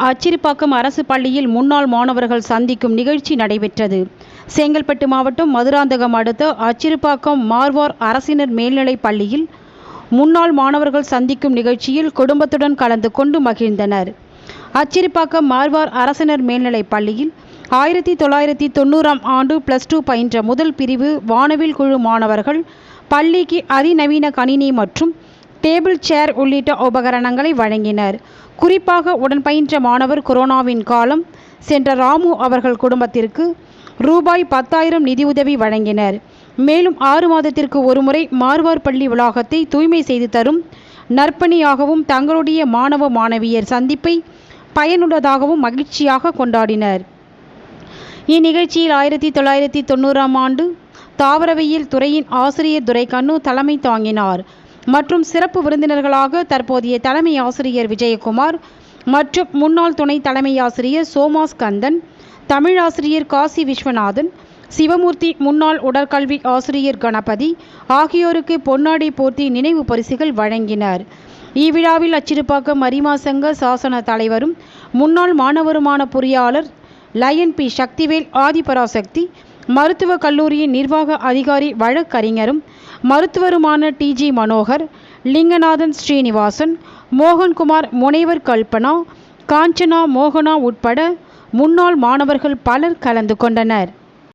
அச்சிறுபாக்கம் அரசு பள்ளியில் முன்னாள் மாணவர்கள் சந்திக்கும் நிகழ்ச்சி நடைபெற்றது. செங்கல்பட்டு மாவட்டம் மதுராந்தகம் அடுத்த அச்சிறுபாக்கம் மார்வார் அரசினர் மேல்நிலைப் பள்ளியில் முன்னாள் மாணவர்கள் சந்திக்கும் நிகழ்ச்சியில் குடும்பத்துடன் கலந்து கொண்டு மகிழ்ந்தனர். அச்சிறுபாக்கம் மார்வார் அரசினர் மேல்நிலைப் பள்ளியில் 1990ஆம் ஆண்டு +2 பயின்ற முதல் பிரிவு வானவில் குழு மாணவர்கள் பள்ளிக்கு அதிநவீன கணினி மற்றும் டேபிள் சேர் உள்ளிட்ட உபகரணங்களை வழங்கினர். குறிப்பாக உடன் பயின்ற மாணவர் கொரோனாவின் காலம் சென்ற ராமு அவர்கள் குடும்பத்திற்கு ரூபாய் 10,000 நிதியுதவி வழங்கினர். மேலும் 6 மாதத்திற்கு ஒருமுறை மார்வார் பள்ளி வளாகத்தை தூய்மை செய்து தரும் நற்பணியாகவும் தங்களுடைய மாணவ மாணவியர் சந்திப்பை பயனுள்ளதாகவும் மகிழ்ச்சியாக கொண்டாடினர். இந்நிகழ்ச்சியில் 1990ஆம் ஆண்டு தாவரவியல் துறையின் ஆசிரியர் துரைக்கண்ணு தலைமை தாங்கினார். மற்றும் சிறப்பு விருந்தினர்களாக தற்போதைய தலைமை ஆசிரியர் விஜயகுமார் மற்றும் முன்னாள் துணை தலைமை ஆசிரியர் சோமாஸ் கந்தன், தமிழாசிரியர் காசி விஸ்வநாதன், சிவமூர்த்தி, முன்னாள் உடற்கல்வி ஆசிரியர் கணபதி ஆகியோருக்கு பொன்னாடை போர்த்தி நினைவு பரிசுகள் வழங்கினர். இவ்விழாவில் அச்சிறுபாக்கம் அரிமா சங்க சாசன தலைவரும் முன்னாள் மாணவருமான பொறியாளர் லயன் பி சக்திவேல் ஆதிபராசக்தி, மருத்துவக் கல்லூரியின் நிர்வாக அதிகாரி வழக்கறிஞரும் மருத்துவருமான TG மனோகர், லிங்கநாதன் ஸ்ரீனிவாசன், மோகன்குமார், முனைவர் கல்பனா, காஞ்சனா, மோகனா உட்பட முன்னாள் மாணவர்கள் பலர் கலந்து கொண்டனர்.